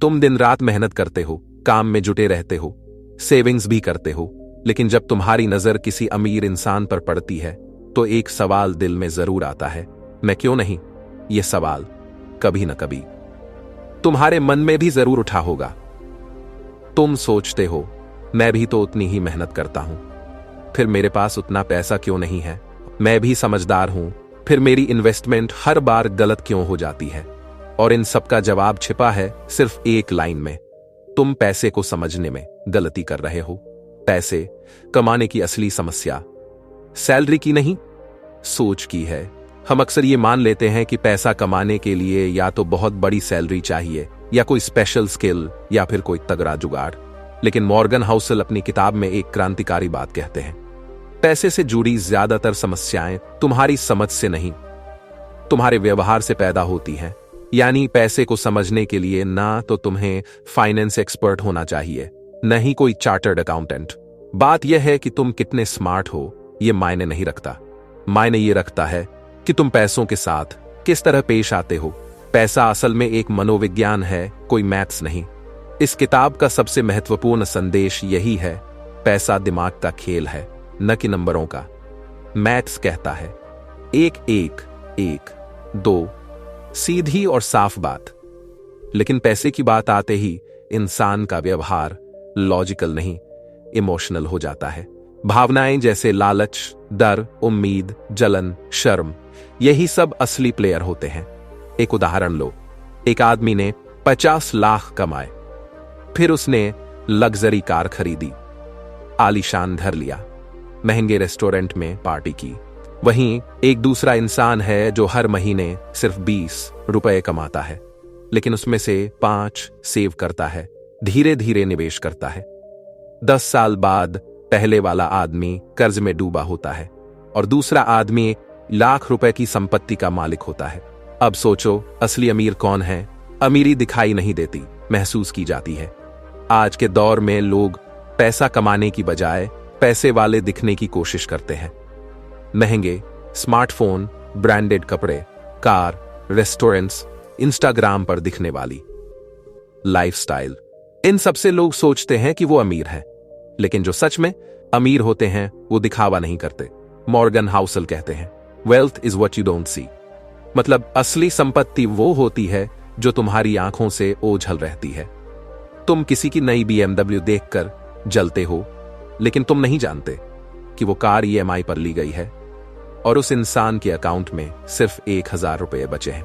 तुम दिन रात मेहनत करते हो, काम में जुटे रहते हो, सेविंग्स भी करते हो, लेकिन जब तुम्हारी नजर किसी अमीर इंसान पर पड़ती है तो एक सवाल दिल में जरूर आता है, मैं क्यों नहीं। यह सवाल कभी न कभी तुम्हारे मन में भी जरूर उठा होगा। तुम सोचते हो, मैं भी तो उतनी ही मेहनत करता हूं, फिर मेरे पास उतना पैसा क्यों नहीं है। मैं भी समझदार हूं, फिर मेरी इन्वेस्टमेंट हर बार गलत क्यों हो जाती है। और इन सब का जवाब छिपा है सिर्फ एक लाइन में, तुम पैसे को समझने में गलती कर रहे हो। पैसे कमाने की असली समस्या सैलरी की नहीं, सोच की है। हम अक्सर ये मान लेते हैं कि पैसा कमाने के लिए या तो बहुत बड़ी सैलरी चाहिए, या कोई स्पेशल स्किल, या फिर कोई तगड़ा जुगाड़। लेकिन मॉर्गन हाउसल अपनी किताब में एक क्रांतिकारी बात कहते हैं, पैसे से जुड़ी ज्यादातर समस्याएं तुम्हारी समझ से नहीं, तुम्हारे व्यवहार से पैदा होती हैं। यानी पैसे को समझने के लिए ना तो तुम्हें फाइनेंस एक्सपर्ट होना चाहिए, न ही कोई चार्टर्ड अकाउंटेंट। बात यह है कि तुम कितने स्मार्ट हो यह मायने नहीं रखता। मायने ये रखता है कि तुम पैसों के साथ किस तरह पेश आते हो। पैसा असल में एक मनोविज्ञान है, कोई मैथ्स नहीं। इस किताब का सबसे महत्वपूर्ण संदेश यही है, पैसा दिमाग का खेल है, न कि नंबरों का। मैथ्स कहता है 1 1 1 2, सीधी और साफ बात। लेकिन पैसे की बात आते ही इंसान का व्यवहार लॉजिकल नहीं, इमोशनल हो जाता है। भावनाएं जैसे लालच, डर, उम्मीद, जलन, शर्म, यही सब असली प्लेयर होते हैं। एक उदाहरण लो, एक आदमी ने 50 लाख कमाए, फिर उसने लग्जरी कार खरीदी, आलीशान घर लिया, महंगे रेस्टोरेंट में पार्टी की। वहीं एक दूसरा इंसान है जो हर महीने सिर्फ 20 रुपए कमाता है, लेकिन उसमें से 5 सेव करता है, धीरे धीरे निवेश करता है। 10 साल बाद पहले वाला आदमी कर्ज में डूबा होता है और दूसरा आदमी लाख रुपए की संपत्ति का मालिक होता है। अब सोचो, असली अमीर कौन है? अमीरी दिखाई नहीं देती, महसूस की जाती है। आज के दौर में लोग पैसा कमाने की बजाय पैसे वाले दिखने की कोशिश करते हैं। महंगे स्मार्टफोन, ब्रांडेड कपड़े, कार, रेस्टोरेंट्स, इंस्टाग्राम पर दिखने वाली लाइफस्टाइल, इन सबसे लोग सोचते हैं कि वो अमीर हैं। लेकिन जो सच में अमीर होते हैं वो दिखावा नहीं करते। मॉर्गन हाउसल कहते हैं, wealth is what you don't see. मतलब असली संपत्ति वो होती है जो तुम्हारी आंखों से ओझल रहती है। तुम किसी की नई BMW देखकर जलते हो, लेकिन तुम नहीं जानते कि वो कार EMI पर ली गई है और उस इंसान के अकाउंट में सिर्फ 1000 रुपए बचे हैं।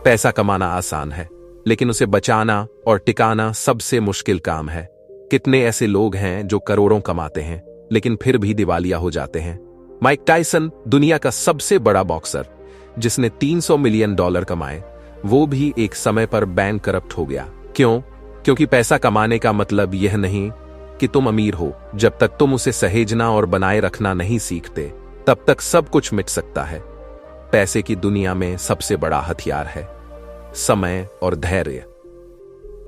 पैसा कमाना आसान है, लेकिन उसे बचाना और टिकाना सबसे मुश्किल काम है। कितने ऐसे लोग हैं जो करोड़ों कमाते हैं लेकिन फिर भी दिवालिया हो जाते हैं। माइक टायसन, दुनिया का सबसे बड़ा बॉक्सर, जिसने $300 मिलियन कमाए, वो भी एक समय पर बैंक करप्ट हो गया। क्यों? क्योंकि पैसा कमाने का मतलब यह नहीं कि तुम अमीर हो। जब तक तुम उसे सहेजना और बनाए रखना नहीं सीखते, तब तक सब कुछ मिट सकता है। पैसे की दुनिया में सबसे बड़ा हथियार है समय और धैर्य।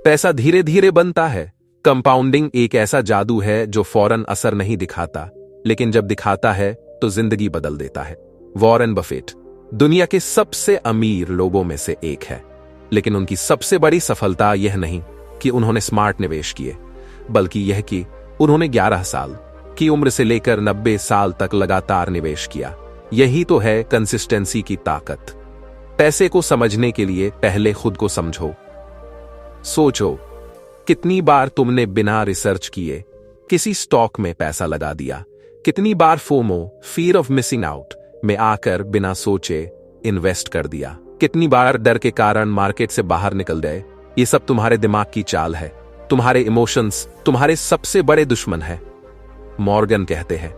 पैसा धीरे धीरे बनता है। कंपाउंडिंग एक ऐसा जादू है जो फौरन असर नहीं दिखाता, लेकिन जब दिखाता है तो जिंदगी बदल देता है। वॉरेन बफेट दुनिया के सबसे अमीर लोगों में से एक है, लेकिन उनकी सबसे बड़ी सफलता यह नहीं कि उन्होंने स्मार्ट निवेश किए, बल्कि यह कि उन्होंने 11 साल की उम्र से लेकर 90 साल तक लगातार निवेश किया। यही तो है कंसिस्टेंसी की ताकत। पैसे को समझने के लिए पहले खुद को समझो। सोचो, कितनी बार तुमने बिना रिसर्च किए किसी स्टॉक में पैसा लगा दिया? कितनी बार FOMO, fear of missing out, में आकर बिना सोचे इन्वेस्ट कर दिया? कितनी बार डर के कारण मार्केट से बाहर निकल गए? ये सब तुम्हारे दिमाग की चाल है। तुम्हारे इमोशंस तुम्हारे सबसे बड़े दुश्मन है। मॉर्गन कहते हैं,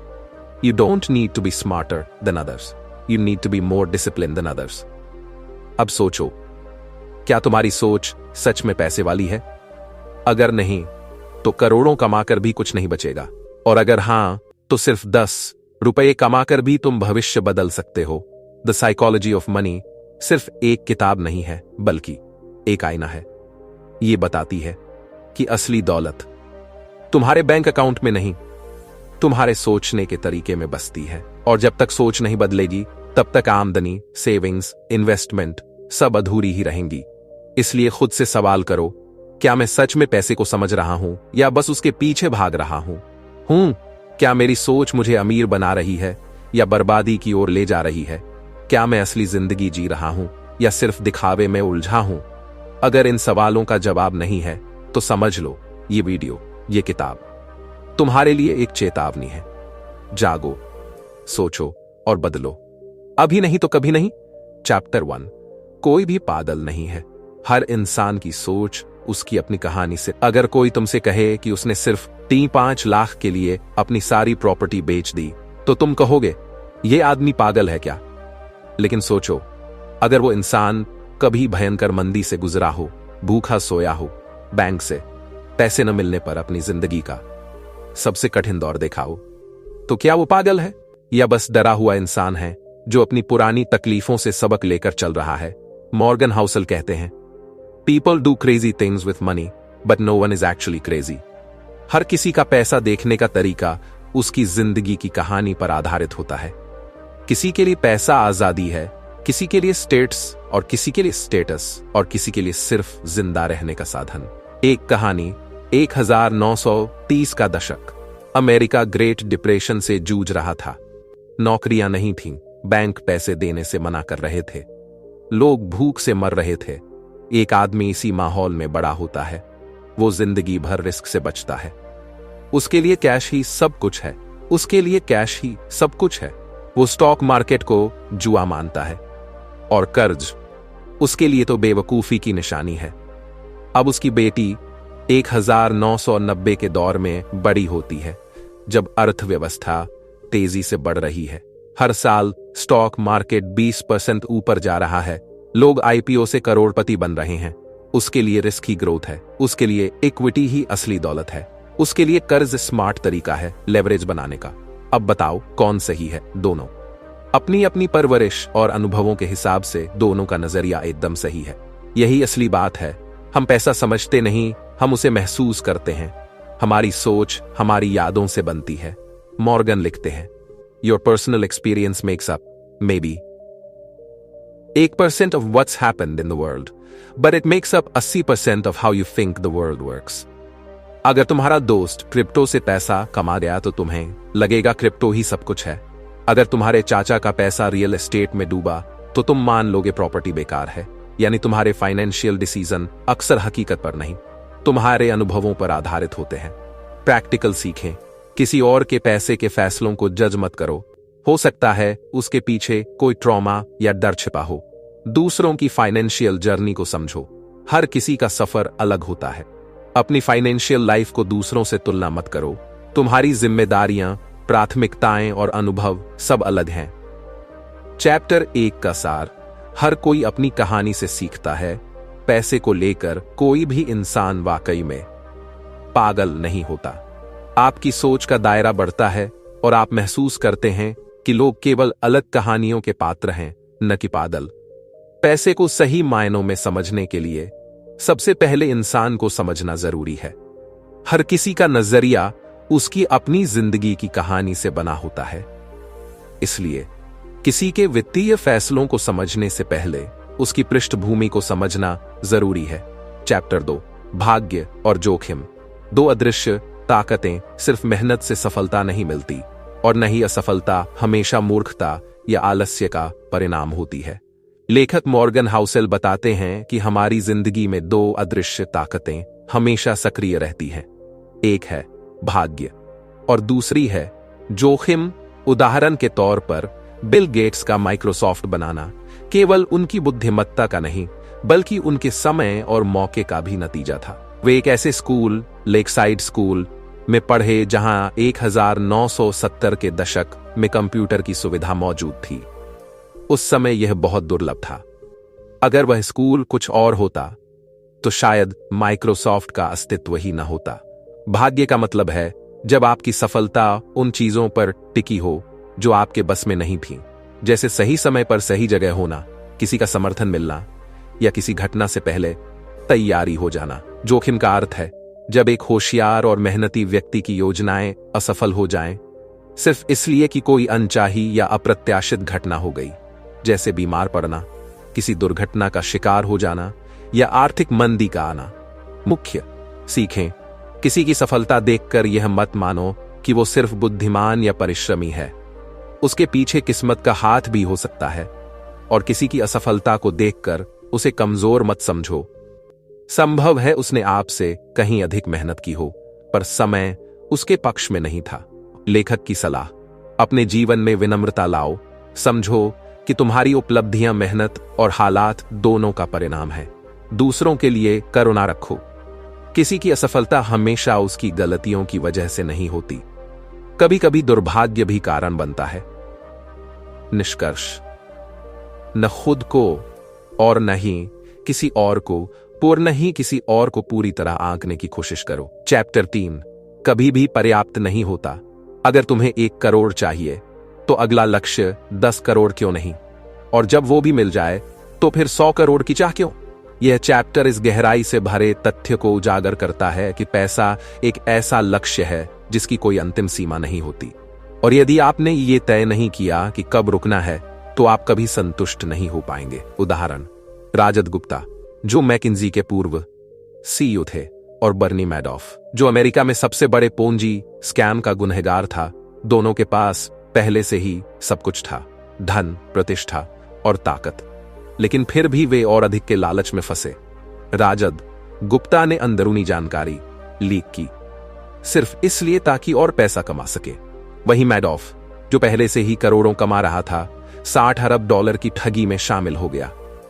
you don't need to be smarter than others, you need to be more discipline than others. अब सोचो, क्या तुम्हारी सोच सच में पैसे वाली है? अगर नहीं, तो करोड़ों कमाकर भी कुछ नहीं बचेगा, और अगर हां, तो सिर्फ 10 रुपए कमाकर भी तुम भविष्य बदल सकते हो। द साइकोलॉजी ऑफ मनी सिर्फ एक किताब नहीं है, बल्कि एक आईना है। यह बताती है कि असली दौलत तुम्हारे बैंक अकाउंट में नहीं, तुम्हारे सोचने के तरीके में बसती है। और जब तक सोच नहीं बदलेगी, तब तक आमदनी, सेविंग्स, इन्वेस्टमेंट सब अधूरी ही रहेंगी। इसलिए खुद से सवाल करो, क्या मैं सच में पैसे को समझ रहा हूं या बस उसके पीछे भाग रहा हूं? क्या मेरी सोच मुझे अमीर बना रही है या बर्बादी की ओर ले जा रही है? क्या मैं असली जिंदगी जी रहा हूं या सिर्फ दिखावे में उलझा हूं? अगर इन सवालों का जवाब नहीं है तो समझ लो, ये वीडियो, ये किताब तुम्हारे लिए एक चेतावनी है। जागो, सोचो और बदलो। अभी नहीं तो कभी नहीं। चैप्टर 1। कोई भी पागल नहीं है। हर इंसान की सोच उसकी अपनी कहानी से। अगर कोई तुमसे कहे कि उसने सिर्फ 3-5 लाख के लिए अपनी सारी प्रॉपर्टी बेच दी, तो तुम कहोगे यह आदमी पागल है क्या? लेकिन सोचो, अगर वो इंसान कभी भयंकर मंदी से गुजरा हो, भूखा सोया हो, बैंक से पैसे न मिलने पर अपनी जिंदगी का सबसे कठिन दौर देखा हो, तो क्या वो पागल है या बस डरा हुआ इंसान है जो अपनी पुरानी तकलीफों से सबक लेकर चल रहा है? मॉर्गन हाउसल कहते हैं, people do crazy things with money but no one is actually crazy. हर किसी का पैसा देखने का तरीका उसकी जिंदगी की कहानी पर आधारित होता है। किसी के लिए पैसा आजादी है, किसी के लिए स्टेट्स, और किसी के लिए स्टेटस, और किसी के लिए सिर्फ जिंदा रहने का साधन। एक कहानी 1930 का दशक। अमेरिका ग्रेट डिप्रेशन से जूझ रहा था। नौकरियां नहीं थीं, बैंक पैसे देने से मना कर रहे थे, लोग भूख से मर रहे थे। एक आदमी इसी माहौल में बड़ा होता है। वो जिंदगी भर रिस्क से बचता है। उसके लिए कैश ही सब कुछ है। उसके लिए कैश ही सब कुछ है। वो स्टॉक मार्केट को जुआ मानता है, और कर्ज उसके लिए तो बेवकूफी की निशानी है। अब उसकी बेटी 1990 के दौर में बड़ी होती है, जब अर्थव्यवस्था तेजी से बढ़ रही है। हर साल स्टॉक मार्केट 20% ऊपर जा रहा है। लोग आईपीओ से करोड़पति बन रहे हैं। उसके लिए रिस्क ही ग्रोथ है। उसके लिए इक्विटी ही असली दौलत है। उसके लिए कर्ज स्मार्ट तरीका है लेवरेज बनाने का। अब बताओ कौन सही है? दोनों। अपनी अपनी परवरिश और अनुभवों के हिसाब से दोनों का नजरिया एकदम सही है। यही असली बात है। हम पैसा समझते नहीं, हम उसे महसूस करते हैं। हमारी सोच हमारी यादों से बनती है। मॉर्गन लिखते हैं, your personal experience makes up maybe 1% of what's happened in the world, but it makes up 80% of how you think the world works. अगर तुम्हारा दोस्त क्रिप्टो से पैसा कमा गया तो तुम्हें लगेगा क्रिप्टो ही सब कुछ है। अगर तुम्हारे चाचा का पैसा रियल एस्टेट में डूबा तो तुम मान लोगे प्रॉपर्टी बेकार है। यानी तुम्हारे फाइनेंशियल डिसीजन अक्सर हकीकत पर नहीं, तुम्हारे अनुभवों पर आधारित होते हैं। प्रैक्टिकल सीखें। किसी और के पैसे के फैसलों को जज मत करो। हो सकता है उसके पीछे कोई ट्रॉमा या डर छिपा हो। दूसरों की फाइनेंशियल जर्नी को समझो। हर किसी का सफर अलग होता है। अपनी फाइनेंशियल लाइफ को दूसरों से तुलना मत करो। तुम्हारी जिम्मेदारियां, प्राथमिकताएं और अनुभव सब अलग हैं। चैप्टर 1 का सार। हर कोई अपनी कहानी से सीखता है। पैसे को लेकर कोई भी इंसान वाकई में पागल नहीं होता। आपकी सोच का दायरा बढ़ता है और आप महसूस करते हैं कि लोग केवल अलग कहानियों के पात्र हैं, न कि पागल। पैसे को सही मायनों में समझने के लिए सबसे पहले इंसान को समझना जरूरी है। हर किसी का नजरिया उसकी अपनी जिंदगी की कहानी से बना होता है। इसलिए किसी के वित्तीय फैसलों को समझने से पहले उसकी पृष्ठभूमि को समझना जरूरी है। चैप्टर 2। भाग्य और जोखिम। दो अदृश्य ताकतें। सिर्फ मेहनत से सफलता नहीं मिलती, और न ही असफलता हमेशा मूर्खता या आलस्य का परिणाम होती है। लेखक मॉर्गन हाउसेल बताते हैं कि हमारी जिंदगी में दो अदृश्य ताकतें हमेशा सक्रिय रहती हैं। एक है भाग्य और दूसरी है जोखिम। उदाहरण के तौर पर बिल गेट्स का माइक्रोसॉफ्ट बनाना केवल उनकी बुद्धिमत्ता का नहीं, बल्कि उनके समय और मौके का भी नतीजा था। वे एक ऐसे स्कूल, लेकसाइड स्कूल में पढ़े जहां 1970 के दशक में कंप्यूटर की सुविधा मौजूद थी। उस समय यह बहुत दुर्लभ था। अगर वह स्कूल कुछ और होता तो शायद माइक्रोसॉफ्ट का अस्तित्व ही न होता। भाग्य का मतलब है जब आपकी सफलता उन चीजों पर टिकी हो जो आपके बस में नहीं थी, जैसे सही समय पर सही जगह होना, किसी का समर्थन मिलना, या किसी घटना से पहले तैयारी हो जाना। जोखिम का अर्थ है जब एक होशियार और मेहनती व्यक्ति की योजनाएं असफल हो जाएं, सिर्फ इसलिए कि कोई अनचाही या अप्रत्याशित घटना हो गई, जैसे बीमार पड़ना, किसी दुर्घटना का शिकार हो जाना या आर्थिक मंदी का आना। मुख्य सीखें, किसी की सफलता देखकर यह मत मानो कि वो सिर्फ बुद्धिमान या परिश्रमी है। उसके पीछे किस्मत का हाथ भी हो सकता है। और किसी की असफलता को देखकर उसे कमजोर मत समझो। संभव है उसने आपसे कहीं अधिक मेहनत की हो, पर समय उसके पक्ष में नहीं था। लेखक की सलाह, अपने जीवन में विनम्रता लाओ। समझो कि तुम्हारी उपलब्धियां मेहनत और हालात दोनों का परिणाम है। दूसरों के लिए करुणा रखो। किसी की असफलता हमेशा उसकी गलतियों की वजह से नहीं होती, कभी कभी दुर्भाग्य भी कारण बनता है। निष्कर्ष, न खुद को और न ही किसी और को किसी और को पूरी तरह आंकने की कोशिश करो। चैप्टर 3, कभी भी पर्याप्त नहीं होता। अगर तुम्हें 1 करोड़ चाहिए तो अगला लक्ष्य 10 करोड़ क्यों नहीं? और जब वो भी मिल जाए तो फिर 100 करोड़ की चाह क्यों? यह चैप्टर इस गहराई से भरे तथ्य को उजागर करता है कि पैसा एक ऐसा लक्ष्य है जिसकी कोई अंतिम सीमा नहीं होती। और यदि आपने ये तय नहीं किया कि कब रुकना है तो आप कभी संतुष्ट नहीं हो पाएंगे। उदाहरण, राजद गुप्ता, जो मैकिंजी के पूर्व सीईओ थे, और बर्नी मैडॉफ, जो अमेरिका में सबसे बड़े पूंजी स्कैम का गुनहगार था। दोनों के पास पहले से ही सब कुछ था, धन, प्रतिष्ठा और ताकत, लेकिन फिर भी वे और अधिक के लालच में फंसे। राजद गुप्ता ने अंदरूनी जानकारी लीक की, सिर्फ इसलिए ताकि और पैसा कमा सके। वही मैडॉफ, जो पहले से ही करोड़ों कमा रहा था, 60 अरब डॉलर की ठगी में शामिल हो गया।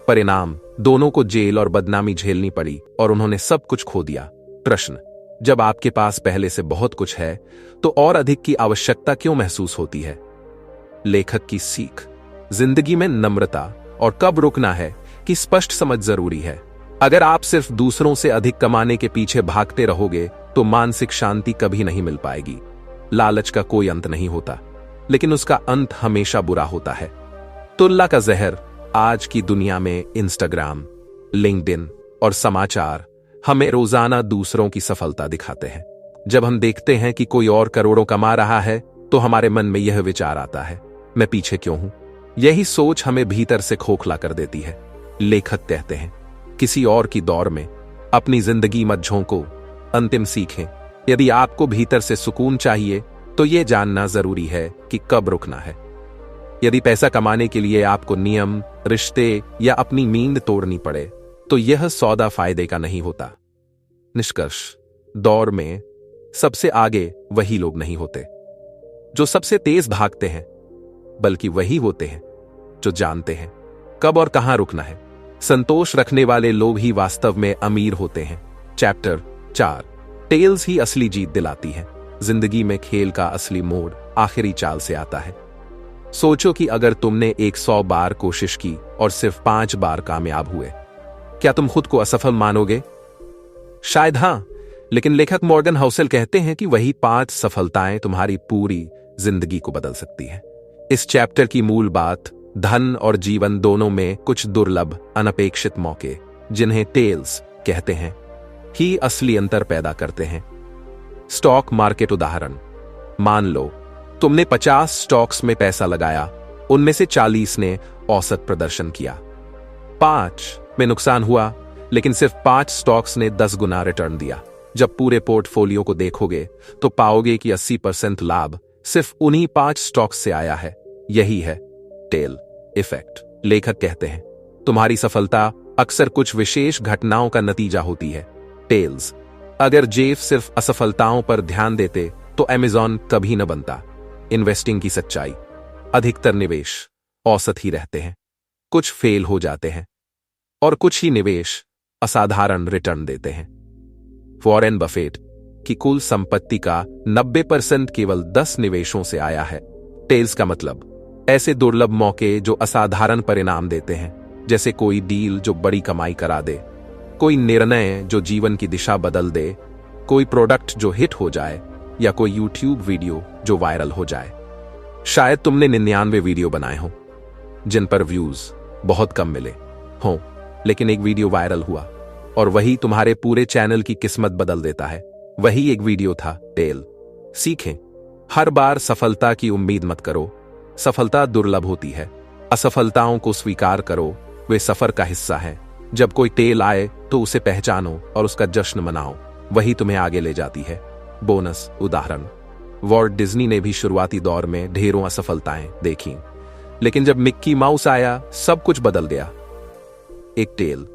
परिणाम, दोनों को जेल और बदनामी झेलनी पड़ी और उन्होंने सब कुछ खो दिया। प्रश्न, जब आपके पास पहले से बहुत कुछ है तो और अधिक की आवश्यकता क्यों महसूस होती है? लेखक की सीख, जिंदगी में नम्रता और कब रुकना है कि स्पष्ट समझ जरूरी है। अगर आप सिर्फ दूसरों से अधिक कमाने के पीछे भागते रहोगे तो मानसिक शांति कभी नहीं मिल पाएगी। लालच का कोई अंत नहीं होता, लेकिन उसका अंत हमेशा बुरा होता है। तुलना का जहर आज की दुनिया में इंस्टाग्राम, लिंक्डइन और समाचार हमें रोजाना दूसरों की सफलता दिखाते हैं। जब हम देखते हैं कि कोई और करोड़ों कमा रहा है तो हमारे मन में यह विचार आता है, मैं पीछे क्यों हूं? यही सोच हमें भीतर से खोखला कर देती है। लेखक कहते हैं, किसी और की दौड़ में अपनी जिंदगी मत झोंको। अंतिम सीखें, यदि आपको भीतर से सुकून चाहिए तो यह जानना जरूरी है कि कब रुकना है। यदि पैसा कमाने के लिए आपको नियम, रिश्ते या अपनी नींद तोड़नी पड़े तो यह सौदा फायदे का नहीं होता। निष्कर्ष, दौड़ में सबसे आगे वही लोग नहीं होते जो सबसे तेज भागते हैं, बल्कि वही होते हैं जो जानते हैं कब और कहां रुकना है। संतोष रखने वाले लोग ही वास्तव में अमीर होते हैं। चैप्टर 4, टेल्स ही असली जीत दिलाती है। जिंदगी में खेल का असली मोड़ आखिरी चाल से आता है। सोचो कि अगर तुमने 100 बार कोशिश की और सिर्फ 5 बार कामयाब हुए, क्या तुम खुद को असफल मानोगे? शायद हां, लेकिन लेखक मॉर्गन हाउसेल कहते हैं कि वही 5 सफलताएं तुम्हारी पूरी जिंदगी को बदल सकती हैं। इस चैप्टर की मूल बात, धन और जीवन दोनों में कुछ दुर्लभ, अनपेक्षित मौके, जिन्हें टेल्स कहते हैं, ही असली अंतर पैदा करते हैं। स्टॉक मार्केट उदाहरण, मान लो तुमने 50 स्टॉक्स में पैसा लगाया, उनमें से 40 ने औसत प्रदर्शन किया, 5 में नुकसान हुआ, लेकिन सिर्फ 5 स्टॉक्स ने 10 गुना रिटर्न दिया। जब पूरे पोर्टफोलियो को देखोगे तो पाओगे कि 80% लाभ सिर्फ उन्हीं 5 स्टॉक्स से आया है। यही है टेल इफेक्ट। लेखक कहते हैं, तुम्हारी सफलता अक्सर कुछ विशेष घटनाओं का नतीजा होती है। टेल्स, अगर जेफ सिर्फ असफलताओं पर ध्यान देते तो अमेज़न कभी न बनता। इन्वेस्टिंग की सच्चाई, अधिकतर निवेश औसत ही रहते हैं, कुछ फेल हो जाते हैं और कुछ ही निवेश असाधारण रिटर्न देते हैं। वॉरेन बफेट की कुल संपत्ति का 90% केवल 10 निवेशों से आया है। टेल्स का मतलब ऐसे दुर्लभ मौके जो असाधारण परिणाम देते हैं, जैसे कोई डील जो बड़ी कमाई करा दे, कोई निर्णय जो जीवन की दिशा बदल दे, कोई प्रोडक्ट जो हिट हो जाए, या कोई यूट्यूब वीडियो जो वायरल हो जाए। शायद तुमने 99 वीडियो बनाए हों जिन पर व्यूज बहुत कम मिले हों, लेकिन एक वीडियो वायरल हुआ और वही तुम्हारे पूरे चैनल की किस्मत बदल देता है। वही एक वीडियो था टेल। सीखें, हर बार सफलता की उम्मीद मत करो। सफलता दुर्लभ होती है। असफलताओं को स्वीकार करो, वे सफर का हिस्सा हैं। जब कोई टेल आए तो उसे पहचानो और उसका जश्न मनाओ, वही तुम्हें आगे ले जाती है। बोनस उदाहरण, वॉल्ट डिज्नी ने भी शुरुआती दौर में ढेरों असफलताएं देखी, लेकिन जब मिक्की माउस आया सब कुछ बदल गया। एक टेल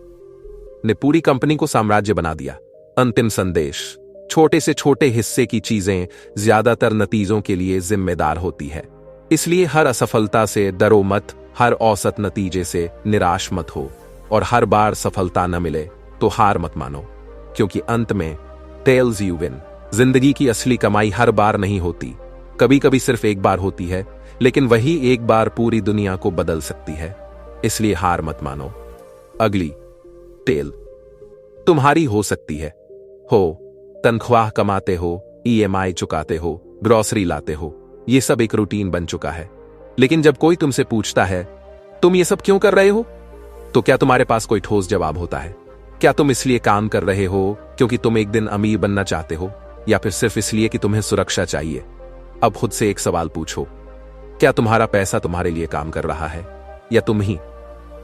ने पूरी कंपनी को साम्राज्य बना दिया। अंतिम संदेश, छोटे से छोटे हिस्से की चीजें ज्यादातर नतीजों के लिए जिम्मेदार होती है। इसलिए हर असफलता से डरो मत, हर औसत नतीजे से निराश मत हो, और हर बार सफलता न मिले तो हार मत मानो, क्योंकि अंत में टेल्स यू विन। जिंदगी की असली कमाई हर बार नहीं होती, कभी कभी सिर्फ एक बार होती है, लेकिन वही एक बार पूरी दुनिया को बदल सकती है। इसलिए हार मत मानो। अगली टेल तुम्हारी हो सकती है। तनख्वाह कमाते हो, ईएमआई चुकाते हो, ग्रोसरी लाते हो, ये सब एक रूटीन बन चुका है। लेकिन जब कोई तुमसे पूछता है तुम ये सब क्यों कर रहे हो, तो क्या तुम्हारे पास कोई ठोस जवाब होता है? क्या तुम इसलिए काम कर रहे हो क्योंकि तुम एक दिन अमीर बनना चाहते हो, या फिर सिर्फ इसलिए कि तुम्हें सुरक्षा चाहिए? अब खुद से एक सवाल पूछो, क्या तुम्हारा पैसा तुम्हारे लिए काम कर रहा है, या तुम ही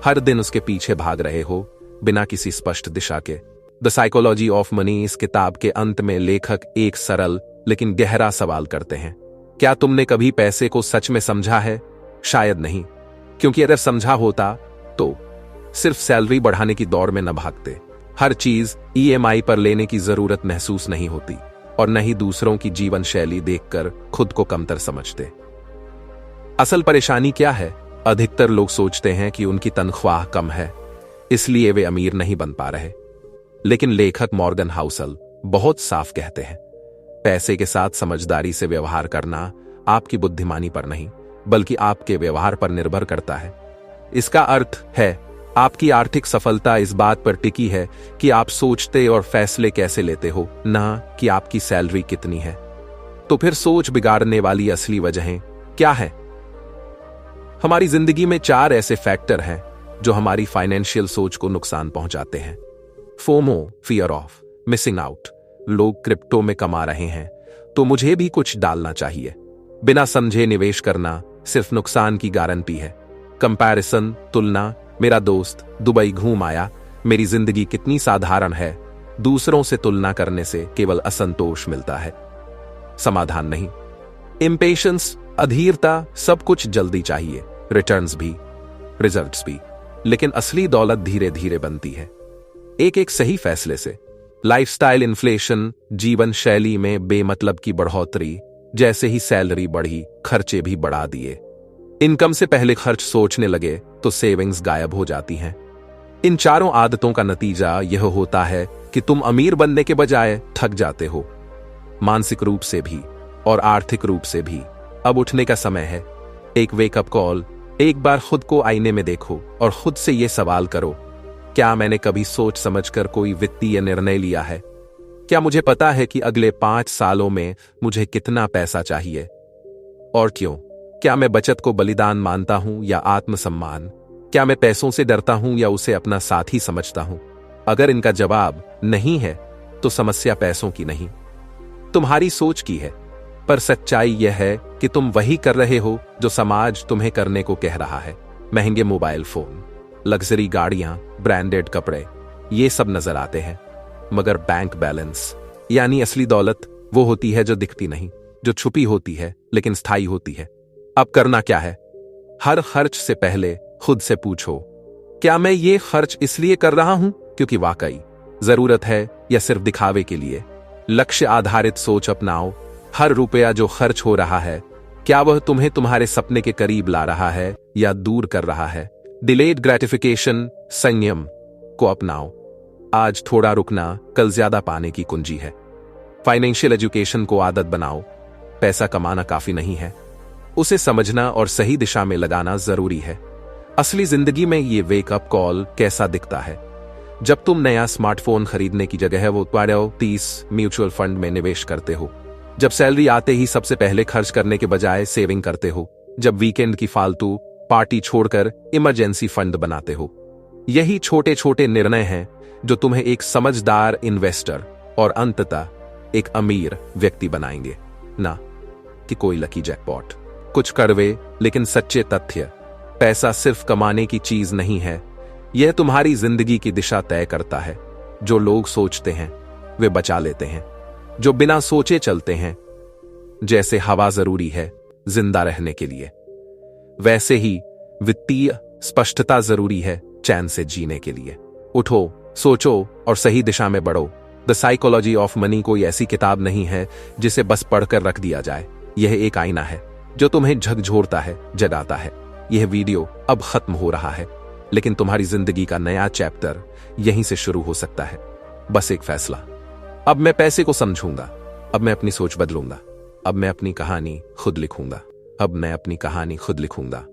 हर दिन उसके पीछे भाग रहे हो बिना किसी स्पष्ट दिशा के? द साइकोलॉजी ऑफ मनी इस किताब के अंत में लेखक एक सरल लेकिन गहरा सवाल करते हैं, क्या तुमने कभी पैसे को सच में समझा है? शायद नहीं, क्योंकि अगर समझा होता तो सिर्फ सैलरी बढ़ाने की दौड़ में न भागते। हर चीज ईएमआई पर लेने की जरूरत महसूस नहीं होती, और न ही दूसरों की जीवन शैली देखकर खुद को कमतर समझते। असल परेशानी क्या है? अधिकतर लोग सोचते हैं कि उनकी तनख्वाह कम है, इसलिए वे अमीर नहीं बन पा रहे। लेकिन लेखक मॉर्गन हाउसल बहुत साफ कहते हैं, पैसे के साथ समझदारी से व्यवहार करना आपकी बुद्धिमानी पर नहीं, बल्कि आपके व्यवहार पर निर्भर करता है। इसका अर्थ है आपकी आर्थिक सफलता इस बात पर टिकी है कि आप सोचते और फैसले कैसे लेते हो, ना कि आपकी सैलरी कितनी है। तो फिर सोच बिगाड़ने वाली असली वजहें क्या है? हमारी जिंदगी में 4 ऐसे फैक्टर हैं जो हमारी फाइनेंशियल सोच को नुकसान पहुंचाते हैं। FOMO, fear of missing out. लोग क्रिप्टो में कमा रहे हैं तो मुझे भी कुछ डालना चाहिए। बिना समझे निवेश करना सिर्फ नुकसान की गारंटी है। कंपैरिजन, तुलना, मेरा दोस्त दुबई घूम आया, मेरी जिंदगी कितनी साधारण है। दूसरों से तुलना करने से केवल असंतोष मिलता है, समाधान नहीं। इंपेशेंस, अधीरता, सब कुछ जल्दी चाहिए, रिटर्न्स भी, रिजल्ट्स भी, लेकिन असली दौलत धीरे धीरे बनती है, एक एक सही फैसले से। लाइफस्टाइल इन्फ्लेशन, जीवन शैली में बेमतलब की बढ़ोतरी। जैसे ही सैलरी बढ़ी, खर्चे भी बढ़ा दिए। इनकम से पहले खर्च सोचने लगे तो सेविंग्स गायब हो जाती हैं। इन चारों आदतों का नतीजा यह होता है कि तुम अमीर बनने के बजाय थक जाते हो, मानसिक रूप से भी और आर्थिक रूप से भी। अब उठने का समय है। एक वेकअप कॉल। एक बार खुद को आईने में देखो और खुद से यह सवाल करो, क्या मैंने कभी सोच समझकर कोई वित्तीय निर्णय लिया है? क्या मुझे पता है कि अगले 5 सालों में मुझे कितना पैसा चाहिए और क्यों? क्या मैं बचत को बलिदान मानता हूं या आत्मसम्मान? क्या मैं पैसों से डरता हूं या उसे अपना साथी समझता हूं? अगर इनका जवाब नहीं है तो समस्या पैसों की नहीं, तुम्हारी सोच की है। पर सच्चाई यह है कि तुम वही कर रहे हो जो समाज तुम्हें करने को कह रहा है। महंगे मोबाइल फोन, लग्जरी गाड़ियां, ब्रांडेड कपड़े, ये सब नजर आते हैं, मगर बैंक बैलेंस यानी असली दौलत वो होती है जो दिखती नहीं, जो छुपी होती है लेकिन स्थायी होती है। अब करना क्या है? हर खर्च से पहले खुद से पूछो, क्या मैं ये खर्च इसलिए कर रहा हूं क्योंकि वाकई जरूरत है या सिर्फ दिखावे के लिए? लक्ष्य आधारित सोच अपनाओ। हर रुपया जो खर्च हो रहा है, क्या वह तुम्हें तुम्हारे सपने के करीब ला रहा है या दूर कर रहा है? डिलेड ग्रेटिफिकेशन, संयम को अपनाओ। आज थोड़ा रुकना कल ज्यादा पाने की कुंजी है। फाइनेंशियल एजुकेशन को आदत बनाओ। पैसा कमाना काफी नहीं है, उसे समझना और सही दिशा में लगाना जरूरी है। असली जिंदगी में ये वेकअप कॉल कैसा दिखता है? जब तुम नया स्मार्टफोन खरीदने की जगह वो 30 म्यूचुअल फंड में निवेश करते हो, जब सैलरी आते ही सबसे पहले खर्च करने के बजाय सेविंग करते हो, जब वीकेंड की फालतू पार्टी छोड़कर इमरजेंसी फंड बनाते हो। यही छोटे छोटे निर्णय हैं जो तुम्हें एक समझदार इन्वेस्टर और अंततः एक अमीर व्यक्ति बनाएंगे, ना कि कोई लकी जैकपॉट। कुछ कड़वे लेकिन सच्चे तथ्य। पैसा सिर्फ कमाने की चीज नहीं है, यह तुम्हारी जिंदगी की दिशा तय करता है। जो लोग सोचते हैं वे बचा लेते हैं, जो बिना सोचे चलते हैं, जैसे हवा जरूरी है जिंदा रहने के लिए, वैसे ही वित्तीय स्पष्टता जरूरी है चैन से जीने के लिए। उठो, सोचो और सही दिशा में बढ़ो। द साइकोलॉजी ऑफ मनी कोई ऐसी किताब नहीं है जिसे बस पढ़कर रख दिया जाए। यह एक आईना है जो तुम्हें झकझोरता है, जगाता है। यह वीडियो अब खत्म हो रहा है, लेकिन तुम्हारी जिंदगी का नया चैप्टर यहीं से शुरू हो सकता है। बस एक फैसला। अब मैं पैसे को समझूंगा, अब मैं अपनी सोच बदलूंगा, अब मैं अपनी कहानी खुद लिखूंगा, अब मैं अपनी कहानी खुद लिखूंगा।